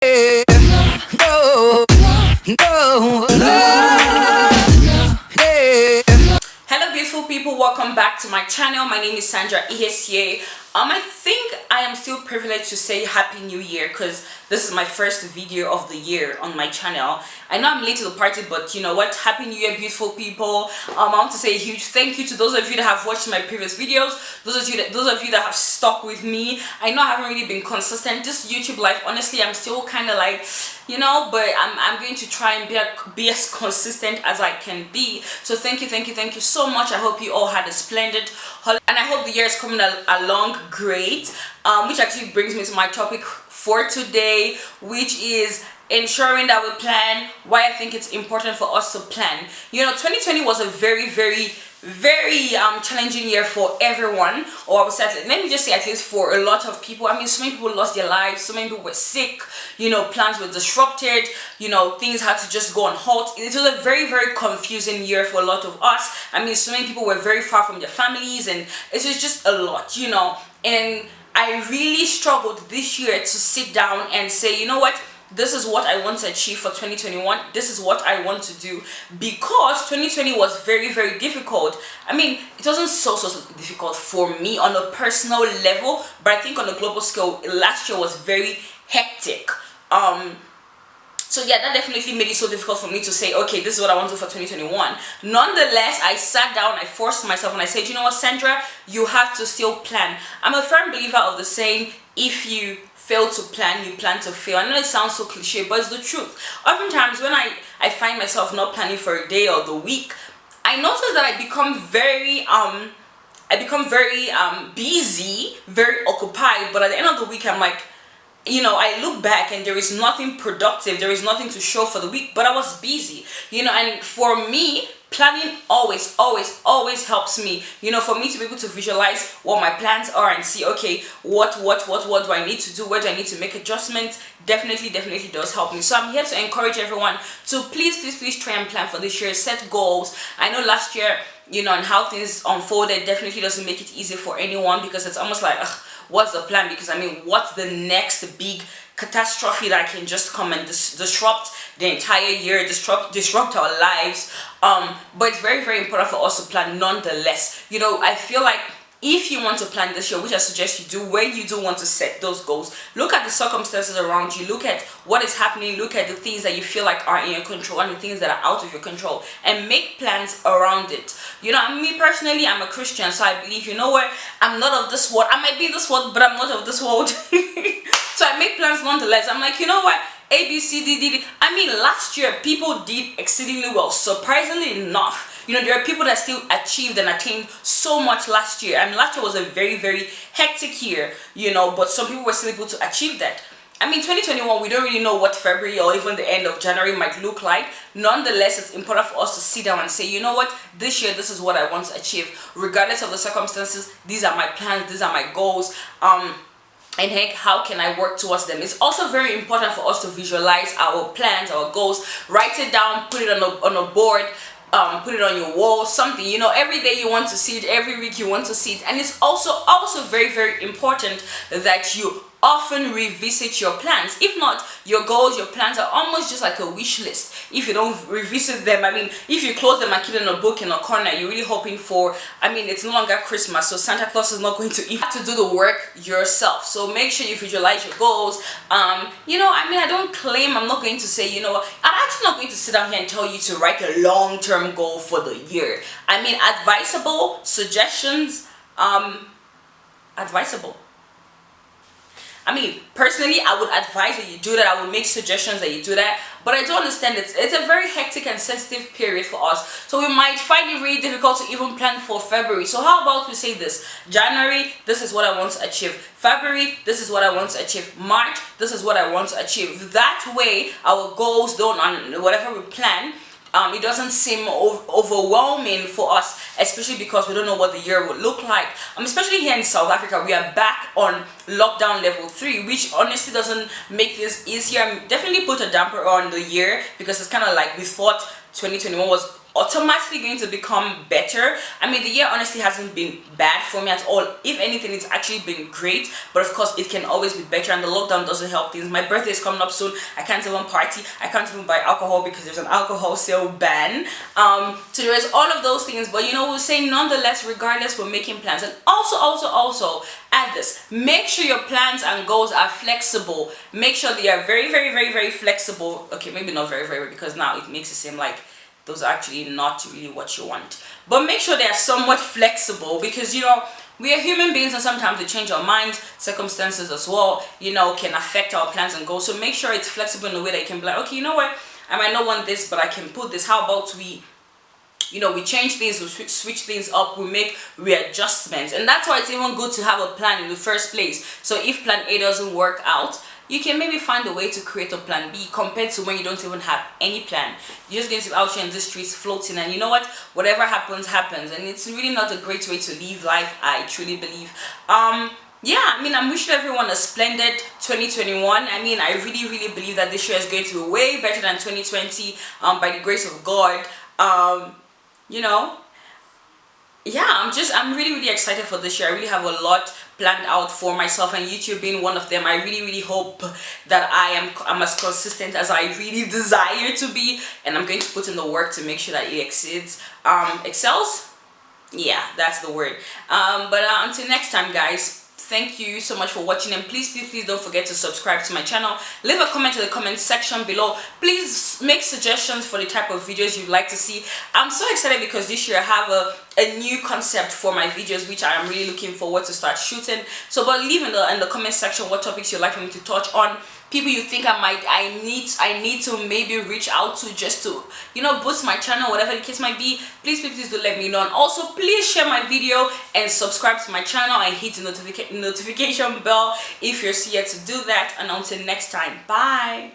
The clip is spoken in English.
No, no, no, Hello beautiful people, welcome back to my channel. My name is Sandra Ihessie. I think I am still privileged to say Happy New Year because this is my first video of the year on my channel. I know I'm late to the party, but you know what? Happy New Year, beautiful people. I want to say a huge thank you to those of you that have watched my previous videos, those of you that have stuck with me. I know I haven't really been consistent. This YouTube life, honestly, I'm still kind of like, you know, but I'm going to try and be as consistent as I can be. So thank you so much. I hope you all had a splendid holiday, and I hope the year is coming along great. Which actually brings me to my topic for today, which is ensuring that we plan. Why I think it's important for us to plan. You know, 2020 was a very challenging year for everyone, or I would say, let me just say, at least for a lot of people. I mean, so many people lost their lives, so many people were sick, you know, plans were disrupted, you know, things had to just go on halt. It was a very confusing year for a lot of us. I mean, so many people were very far from their families, and it was just a lot, you know. And I really struggled this year to sit down and say, you know what, this is what I want to achieve for 2021. This is what I want to do, because 2020 was very difficult. I mean, it wasn't so difficult for me on a personal level, but I think on a global scale, last year was very hectic. So yeah, that definitely made it so difficult for me to say, okay, this is what I want to do for 2021. Nonetheless, I sat down, I forced myself, and I said, you know what, Sandra, you have to still plan. I'm a firm believer of the saying, if you fail to plan, you plan to fail. I know it sounds so cliche, but it's the truth. Oftentimes when I find myself not planning for a day or the week, I notice that I become very busy, very occupied, but at the end of the week I'm like, you know, I look back and there is nothing productive, there is nothing to show for the week, but I was busy, you know. And for me, planning always helps me, you know, for me to be able to visualize what my plans are and see, okay, what do I need to do, where do I need to make adjustments. Definitely does help me. So I'm here to encourage everyone to please try and plan for this year. Set goals. I know last year, you know, and how things unfolded definitely doesn't make it easy for anyone, because it's almost like, what's the plan? Because I mean, what's the next big catastrophe that can just come and disrupt the entire year, disrupt our lives? But it's very important for us to plan nonetheless. You know, I feel like if you want to plan this year, which I suggest you do, when you do want to set those goals, look at the circumstances around you, look at what is happening, look at the things that you feel like are in your control and the things that are out of your control, and make plans around it. You know, me personally, I'm a Christian, so I believe, you know what, I'm not of this world. I might be this world, but I'm not of this world. So I make plans nonetheless. I'm like, you know what, A, B, C, D, D. I mean, last year people did exceedingly well, surprisingly enough. You know, there are people that still achieved and attained so much last year. I mean, last year was a very hectic year, you know, but some people were still able to achieve that. I mean, 2021, we don't really know what February or even the end of January might look like. Nonetheless, it's important for us to sit down and say, you know what, this year, this is what I want to achieve. Regardless of the circumstances, these are my plans, these are my goals. And heck, how can I work towards them? It's also very important for us to visualize our plans, our goals. Write it down, put it on a board. Put it on your wall, something, you know. Every day you want to see it, every week you want to see it. And it's also very important that you often revisit your plans. If not, your goals, your plans are almost just like a wish list. If you don't revisit them, I mean, if you close them and keep them in a book in a corner, you're really hoping for, I mean, it's no longer Christmas, so Santa Claus is not going to, you have to do the work yourself. So make sure you visualize your goals. You know, I mean, I don't claim, I'm not going to say, you know, I'm actually not going to sit down here and tell you to write a long-term goal for the year. I mean, advisable suggestions, advisable. I mean, personally, I would advise that you do that. I would make suggestions that you do that. But I do understand it's a very hectic and sensitive period for us. So we might find it really difficult to even plan for February. So how about we say this? January, this is what I want to achieve. February, this is what I want to achieve. March, this is what I want to achieve. That way, our goals don't, on whatever we plan, it doesn't seem overwhelming for us, especially because we don't know what the year would look like. Especially here in South Africa, we are back on lockdown level 3, which honestly doesn't make this easier. Definitely put a damper on the year, because it's kind of like we thought 2021 was automatically going to become better. I mean, the year honestly hasn't been bad for me at all. If anything, it's actually been great, but of course it can always be better, and the lockdown doesn't help things. My birthday is coming up soon. I can't even party, I can't even buy alcohol because there's an alcohol sale ban. So there is all of those things, but you know, we'll say nonetheless, regardless, we're making plans. And also add this: make sure your plans and goals are flexible. Make sure they are very flexible. Okay, maybe not very, because now it makes it seem like those are actually not really what you want, but make sure they are somewhat flexible, because you know, we are human beings and sometimes we change our minds. Circumstances as well, you know, can affect our plans and goals. So make sure it's flexible in a way that you can be like, okay, you know what, I might not want this, but I can put this. How about we, you know, we change things, we switch things up, we make readjustments. And that's why it's even good to have a plan in the first place. So if plan A doesn't work out, you can maybe find a way to create a plan B, compared to when you don't even have any plan. You're just going to be out here in the streets floating, and you know what, whatever happens, and it's really not a great way to live life, I truly believe. Yeah, I mean, I'm wishing everyone a splendid 2021. I mean, I really believe that this year is going to be way better than 2020, by the grace of God. You know, yeah, I'm really excited for this year. I really have a lot planned out for myself, and YouTube being one of them. I really hope that I'm as consistent as I really desire to be, and I'm going to put in the work to make sure that it excels. Yeah, that's the word. But until next time, guys, thank you so much for watching, and please don't forget to subscribe to my channel. Leave a comment in the comment section below. Please make suggestions for the type of videos you'd like to see. I'm so excited because this year I have a new concept for my videos, which I am really looking forward to start shooting. So but leave in the comment section what topics you'd like for me to touch on, people you think I need to maybe reach out to, just to, you know, boost my channel, whatever the case might be. Please do let me know. And also please share my video and subscribe to my channel and hit the notification bell if you're here to do that. And until next time, bye.